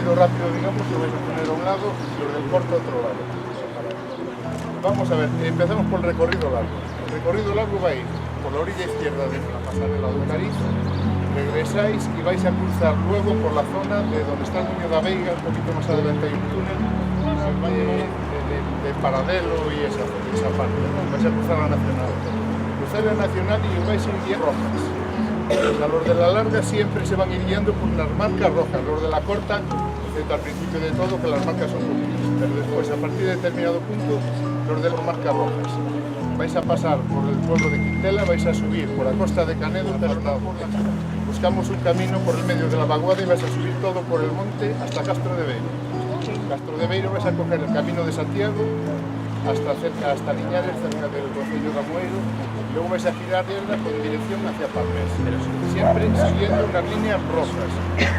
recorrido rápido, digamos, que vais a poner a un lado y los del corto a otro lado. Vamos a ver, empezamos por el recorrido largo. El recorrido largo va a ir por la orilla izquierda de la pasarela de Cariz, regresáis y vais a cruzar luego por la zona de donde está el Niño da Veiga, un poquito más adelante hay un túnel, el valle de Paradelo y esa parte, ¿no? Vais a cruzar la Nacional. Cruzáis la Nacional y os vais a ir bien rojas. O sea, los de la larga siempre se van a ir guiando por las marcas rojas, los de la corta, excepto al principio de todo, que las marcas son poquitas, pero después, a partir de determinado punto, los de las marcas rojas. Vais a pasar por el pueblo de Quintela, vais a subir por la costa de Canedo, pero no por la... Buscamos un camino por el medio de la vaguada y vais a subir todo por el monte hasta Castro de Beiro. Castro de Beiro vais a coger el camino de Santiago hasta Liñares, cerca del Concello de Amoeiro, y luego vais a girar con dirección hacia Palmés, siempre siguiendo unas líneas rojas.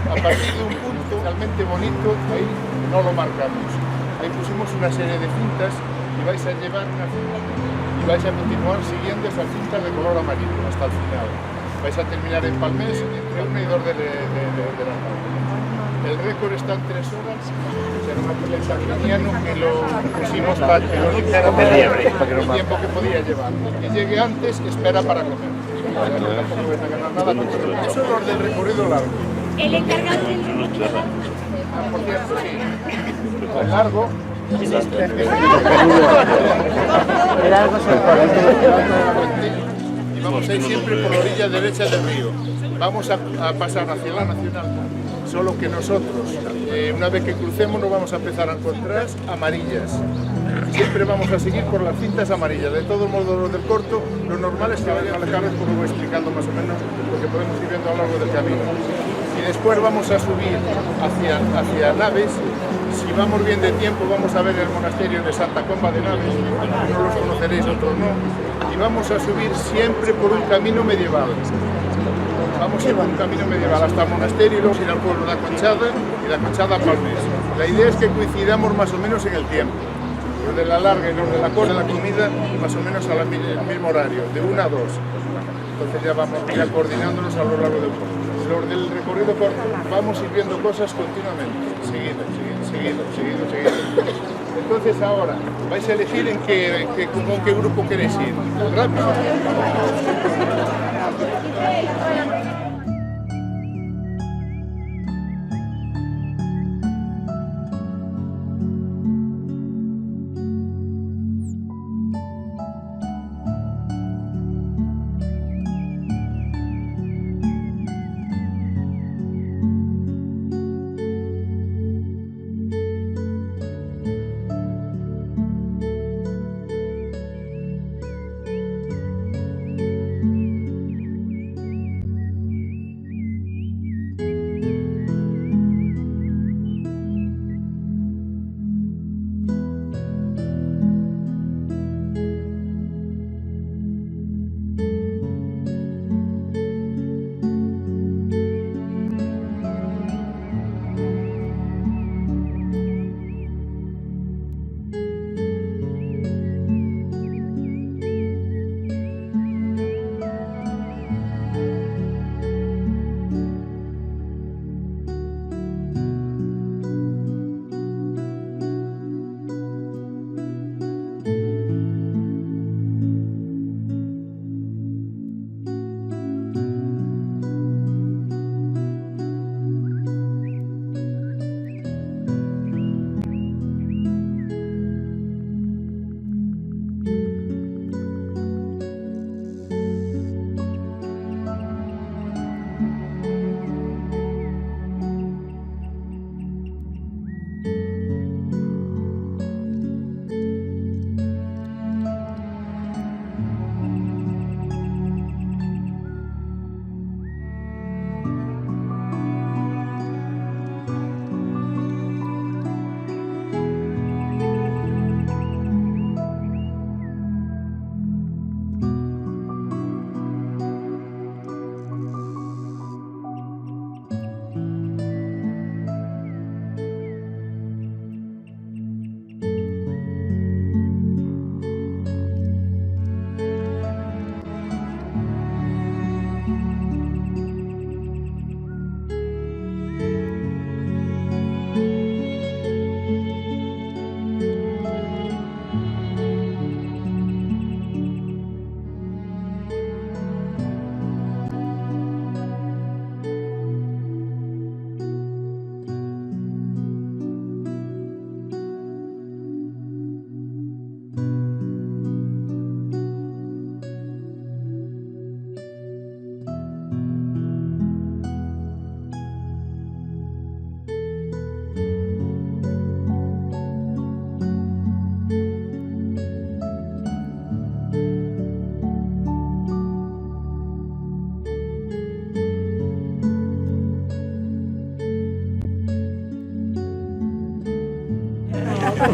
A partir de un punto realmente bonito, ahí no lo marcamos. Ahí pusimos una serie de cintas y vais a llevar una cinta y vais a continuar siguiendo esas cintas de color amarillo hasta el final. Vais a terminar en Palmés entre 1 y 2 de la tarde. El récord está en 3 horas, será una pelea sanguiniano que lo pusimos para que lo limpiara el tiempo que podía llevar. El que llegue antes espera para comer. Tampoco vais a ganar nada, pero eso es lo del recorrido largo. El encargado del recorrido. Por cierto, sí. El largo. Y vamos a ir siempre por la orilla derecha del río. Vamos a pasar hacia la Nacional, solo que nosotros, una vez que crucemos, nos vamos a empezar a encontrar amarillas. Siempre vamos a seguir por las cintas amarillas. De todos modos, los del corto, lo normal es que vayan alejados, como voy explicando más o menos lo que podemos ir viendo a lo largo del camino. Y después vamos a subir hacia Naves. Si vamos bien de tiempo, vamos a ver el monasterio de Santa Comba de Naves, algunos los conoceréis, otros no, y vamos a subir siempre por un camino medieval. Vamos a ir por un camino medieval hasta el monasterio y luego ir al pueblo de Aconchada y de Aconchada a Palmés. La idea es que coincidamos más o menos en el tiempo. Los de la larga y los de la corta, la comida, más o menos al mismo horario, de 1 a 2. Entonces ya vamos coordinándonos a lo largo del pueblo. Los del recorrido corto, vamos ir viendo cosas continuamente, seguido. Entonces ahora, vais a elegir con qué grupo queréis ir. Rápido.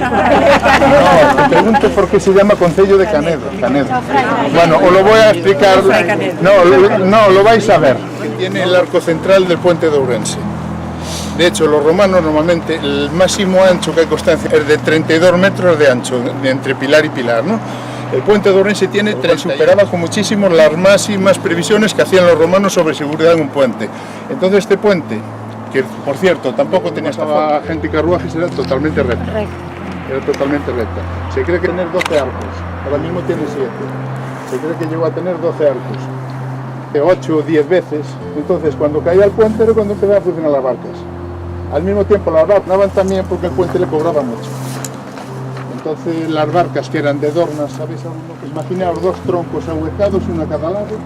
No, pregunto por qué se llama Concello de Canedo. Bueno, os lo voy a explicar. No, lo vais a ver. Tiene el arco central del puente de Ourense. De hecho, los romanos normalmente el máximo ancho que hay constancia es de 32 metros de ancho, entre pilar y pilar, ¿no? El puente de Ourense tiene 30, superaba con muchísimo las máximas previsiones que hacían los romanos sobre seguridad en un puente. Entonces este puente, que por cierto tampoco tenía esta gente y carruajes, era totalmente recta. Era totalmente recta. Se cree que tener 12 arcos, ahora mismo tiene 7. Se cree que llegó a tener 12 arcos, de 8 o 10 veces. Entonces cuando caía el puente era cuando empezaban a funcionar las barcas. Al mismo tiempo las barcas daban también porque el puente le cobraba mucho. Entonces las barcas que eran de dornas, ¿sabéis? Imaginaos 2 troncos ahuecados, uno a cada lado,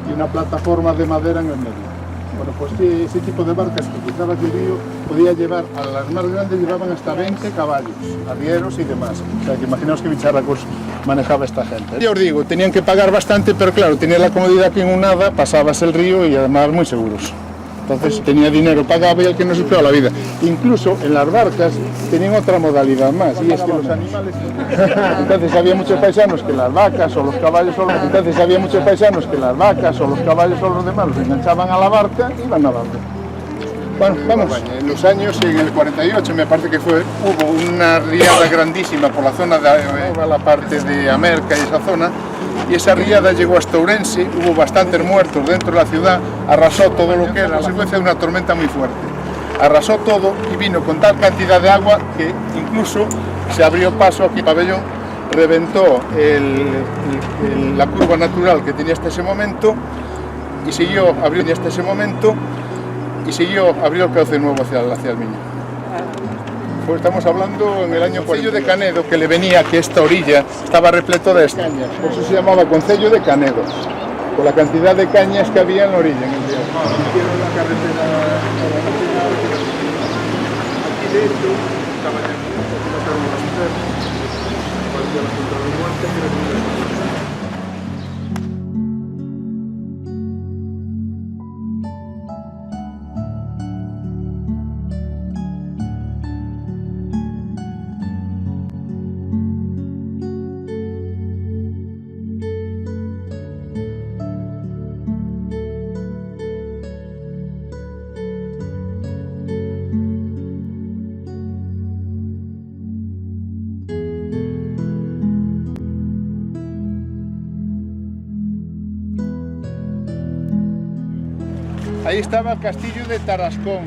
y una plataforma de madera en el medio. Bueno, pues ese tipo de barcas que cruzaba el río podía llevar, a las más grandes llevaban hasta 20 caballos, arrieros y demás. O sea, que imaginaos qué bicharracos manejaba esta gente. Ya os digo, tenían que pagar bastante, pero claro, tenía la comodidad que en un nada pasabas el río y además muy seguros. Entonces tenía dinero, pagaba y el que no se la vida. Incluso en las barcas tenían otra modalidad más, y es que los animales... Entonces había muchos paisanos que las vacas o los caballos o los... Entonces había muchos paisanos que las vacas o los caballos o los demás los enganchaban a la barca y iban nadando. Bueno, vamos. En los años, en el 48 me parece que fue, hubo una riada grandísima por la zona de la parte de Amerca y esa zona, y esa riada llegó hasta Ourense, hubo bastantes muertos dentro de la ciudad, arrasó todo lo que era, la consecuencia de una tormenta muy fuerte. Arrasó todo y vino con tal cantidad de agua que incluso se abrió paso aquí, el pabellón, reventó la curva natural que tenía hasta ese momento y siguió abriendo hasta ese momento abrió el cauce nuevo hacia el Miño. Pues estamos hablando en el año Concello de Canedo, que le venía que esta orilla estaba repleto de cañas, por eso se llamaba Concello de Canedo, por la cantidad de cañas que había en la orilla. Hicieron la carretera nacional, aquí de hecho estaba ya ahí estaba el castillo de Tarascón.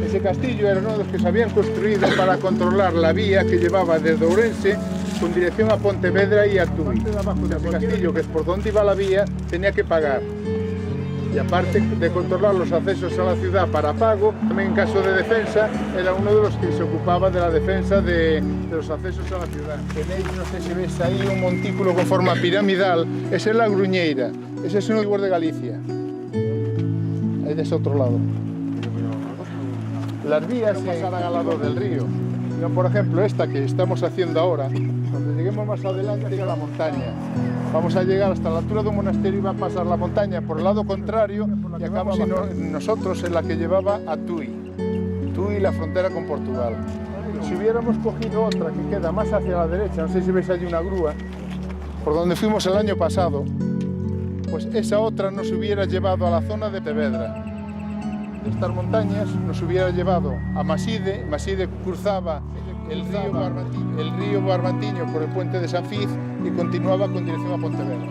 Ese castillo era uno de los que se habían construido para controlar la vía que llevaba desde Ourense con dirección a Pontevedra y a Tui. De abajo de ese castillo, que es por donde iba la vía, tenía que pagar. Y aparte de controlar los accesos a la ciudad para pago, también en caso de defensa, era uno de los que se ocupaba de la defensa de los accesos a la ciudad. Tenéis, no sé si veis ahí, un montículo con forma piramidal, esa es la Gruñeira, ese es uno de Galicia. De ese otro lado. Las vías pasarán al lado del río. Por ejemplo, esta que estamos haciendo ahora, cuando lleguemos más adelante a la montaña, vamos a llegar hasta la altura de un monasterio y va a pasar la montaña por el lado contrario y acabamos nosotros en la que llevaba a Tui, la frontera con Portugal. Si hubiéramos cogido otra que queda más hacia la derecha, no sé si veis allí una grúa, por donde fuimos el año pasado, pues esa otra nos hubiera llevado a la zona de Pontevedra. Estas montañas nos hubiera llevado a Maside. Maside cruzaba el río Barbantiño por el puente de San Fiz y continuaba con dirección a Pontevedra.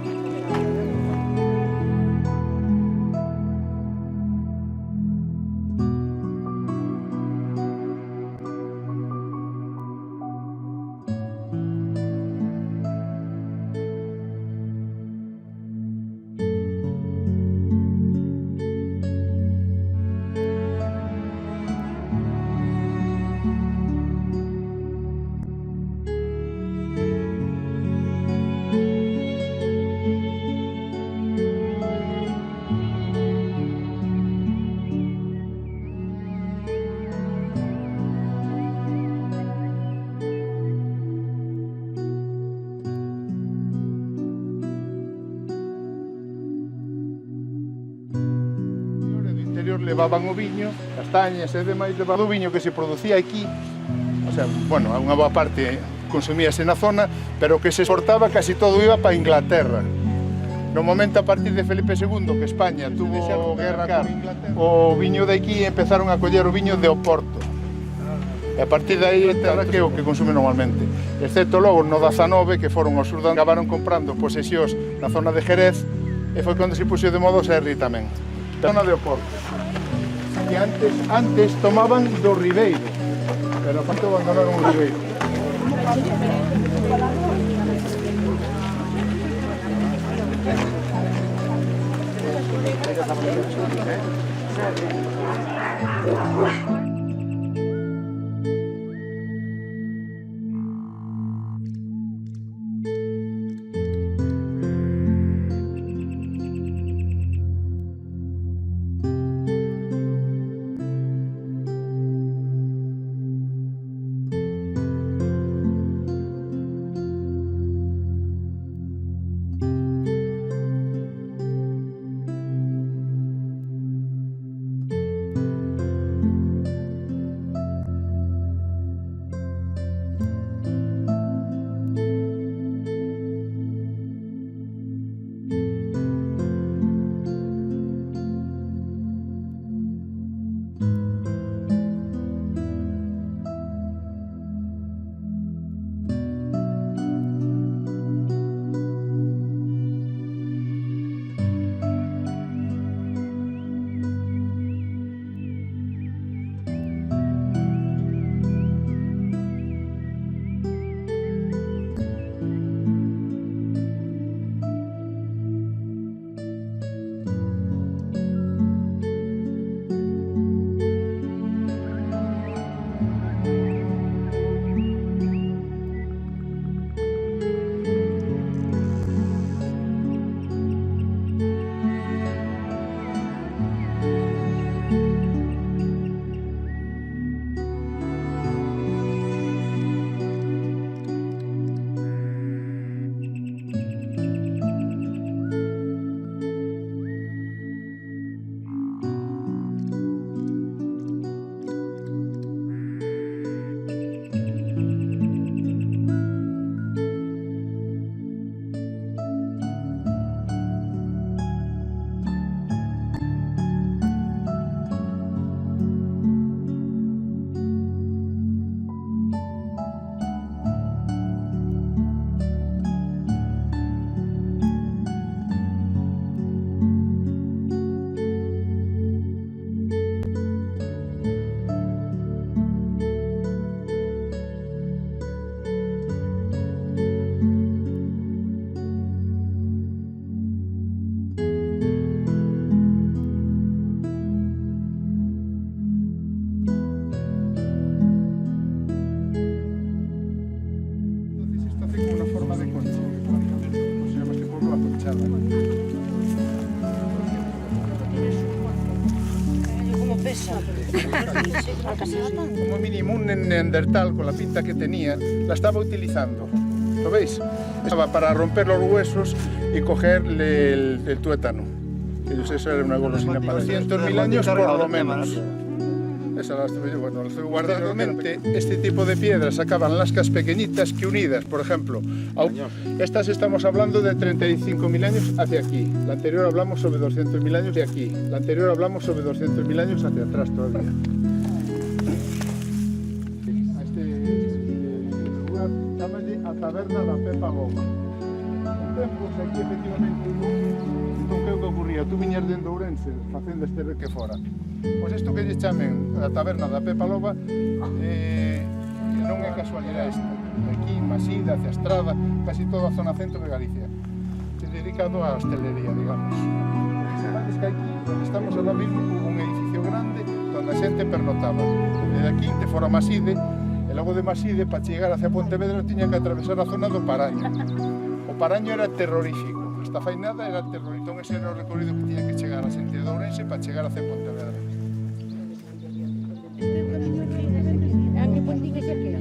Levaban o viño, castañas e demais, levaban o viño que se producía aquí O sea, bueno, unha boa parte consumíase na zona, pero que se exportaba casi todo iba para Inglaterra. No momento a partir de Felipe II, que España tuvo guerra con Inglaterra, o viño de aquí empezaron a coller o viño de Oporto. E a partir de aí é o que consume normalmente. Excepto logo no 19, que foron os surdos, acabaron comprando posesións na zona de Jerez, e foi cando se puxo de modo o Serri tamén. Zona de Oporto. Que antes tomaban do Ribeiro, pero aparte abandonaron o Ribeiro. Como mínimo un neandertal con la pinta que tenía, la estaba utilizando. ¿Lo veis? Estaba para romper los huesos y cogerle el tuétano. Eso era una golosina para 200.000 años por lo menos. Esa la estuve yo, bueno, la estoy guardando. Realmente este tipo de piedras sacaban lascas pequeñitas que unidas, por ejemplo. Estas estamos hablando de 35.000 años hacia aquí. La anterior hablamos sobre 200.000 años de aquí. La anterior hablamos sobre 200.000 años hacia atrás todavía. A este lugar llamalle a Taberna da Pepa Loba. Pues aquí efectivamente entón que ocurría? Tú viñas de Ourense facendo este que fora. Pois isto que lle chamen a Taberna da Pepa Loba non é casualidade esta. Aquí, Masida, hacia Estrada, casi toda a zona centro de Galicia. É dedicado á hostelería, digamos. Sabes que aquí, onde estamos ahora mismo, hubo un edificio grande onde a xente pernotaba. Desde aquí, de fora Maside, e logo de Maside, para chegar hacia Pontevedra, tiña que atravesar a zona do Paraño. O Paraño era terrorífico, esta fainada era terrorífico, ese era o recorrido que tiña que chegar a xente de Ourense para chegar hacia Pontevedra. A que pontín que se queda?